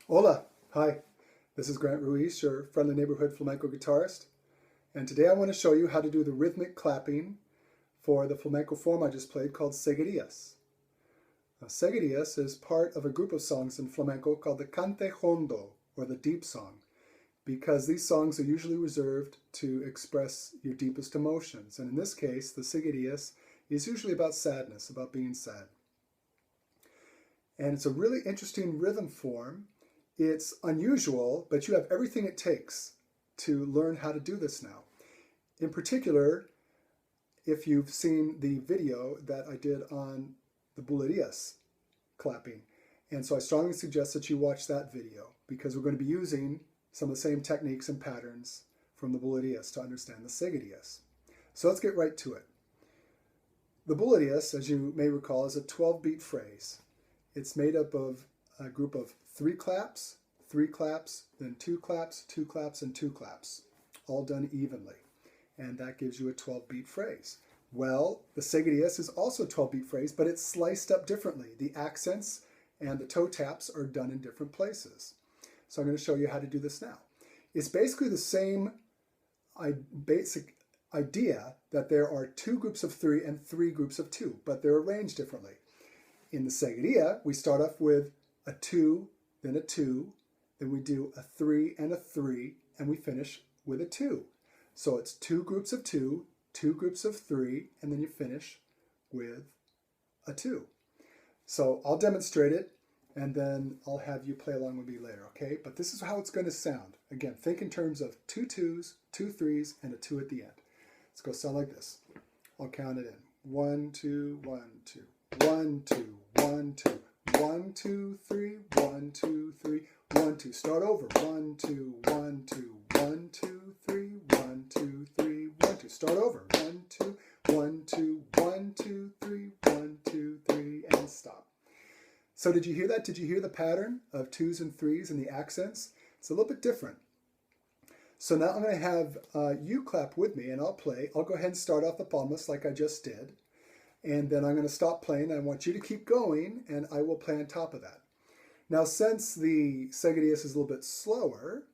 Hola, hi, this is Ruiz, your friendly neighborhood flamenco guitarist, and today I want to show you how to do the rhythmic clapping for the flamenco form I just played called Seguiriyas. Now, Seguiriyas is part of a group of songs in flamenco called the cante hondo, or the deep song, because these songs are usually reserved to express your deepest emotions, and in this case, the Seguiriyas is usually about sadness, about being sad. And it's a really interesting rhythm form. It's unusual, but you have everything it takes to learn how to do this now. In particular, if you've seen the video that I did on the bulerías clapping. And so I strongly suggest that you watch that video because we're going to be using some of the same techniques and patterns from the bulerías to understand the seguiriyas. So let's get right to it. The bulerías, as you may recall, is a 12-beat phrase. It's made up of a group of 3 claps, then 2 claps, 2 claps, and 2 claps, all done evenly. And that gives you a 12-beat phrase. Well, the seguiriyas is also a 12-beat phrase, but it's sliced up differently. The accents and the toe taps are done in different places. So I'm going to show you how to do this now. It's basically the same basic idea that there are 2 groups of 3 and 3 groups of 2, but they're arranged differently. In the seguiriya, we start off with a 2, then a 2, then we do a 3 and a 3, and we finish with a 2. So it's 2 groups of 2, 2 groups of 3, and then you finish with a 2. So I'll demonstrate it, and then I'll have you play along with me later, okay? But this is how it's going to sound. Again, think in terms of 2 2s, 2 3s, and a 2 at the end. It's going to sound like this. I'll count it in. 1, 2, 1, 2. 1, 2, 1, 2. 1, 2, 3, 1, 2, 3, 1, 2. Start over. 1, 2, 1, 2, 1, 2, 3, 1, 2, 3, 1, 2. Start over. 1, 2, 1, 2, 1, 2, 3, 1, 2, 3, and stop. So did you hear that? Did you hear the pattern of 2s and 3s and the accents? It's a little bit different. So now I'm going to have you clap with me and I'll play. I'll go ahead and start off the palmas like I just did. And then I'm going to stop playing. I want you to keep going, and I will play on top of that. Now, since the seguiriyas is a little bit slower,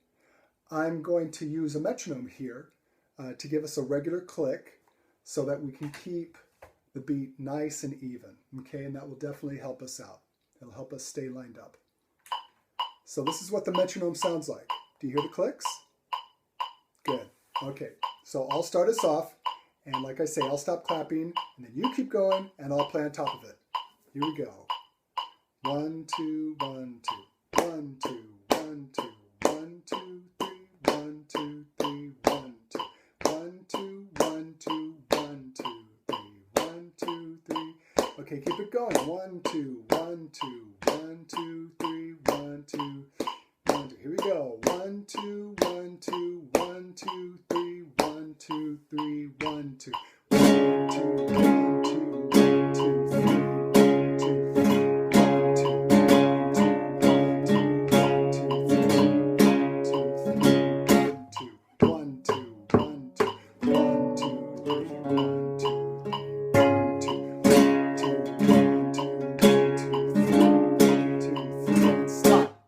I'm going to use a metronome here to give us a regular click so that we can keep the beat nice and even, okay? And that will definitely help us out. It'll help us stay lined up. So this is what the metronome sounds like. Do you hear the clicks? Good. Okay, so I'll start us off. And like I say, I'll stop clapping, and then you keep going, and I'll play on top of it. Here we go. 1, 2, 1, 2. 1, 2, 1, 2. 1, 2, 3. 1, 2, 3. 1, 2. 1, 2, 1, 2. 1, 2, 3. 1, 2, 3. Okay, keep it going. 1, 2, 1, 2. 1, 2, 3. 1, 2, 1, 2. Here we go. 1, 2, 1, 2. 1, 2, 3. 1, 2, 3, 1, 2. 1, 2, 1, 2, 1, 2, 3, 1, 2, 3, 1, 2, 1, 2, 1, 2, 1, 2, 3, 1, 2, 1, 2, 1, 2, 3, and stop.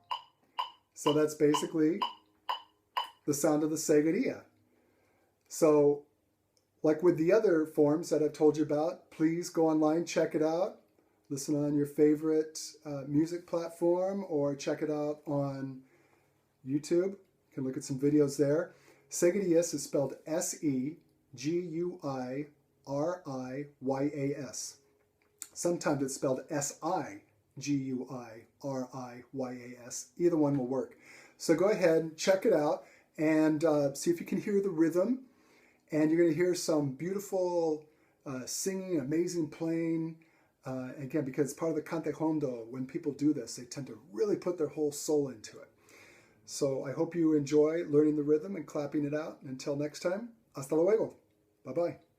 So that's basically the sound of the seguiriya. So, like with the other forms that I've told you about, please go online, check it out. Listen on your favorite music platform or check it out on YouTube. You can look at some videos there. Seguiriyas is spelled S-E-G-U-I-R-I-Y-A-S. Sometimes it's spelled S-I-G-U-I-R-I-Y-A-S. Either one will work. So go ahead and check it out and see if you can hear the rhythm. And you're going to hear some beautiful singing, amazing playing, Again, because part of the cante hondo, when people do this, they tend to really put their whole soul into it. So I hope you enjoy learning the rhythm and clapping it out. Until next time, hasta luego. Bye-bye.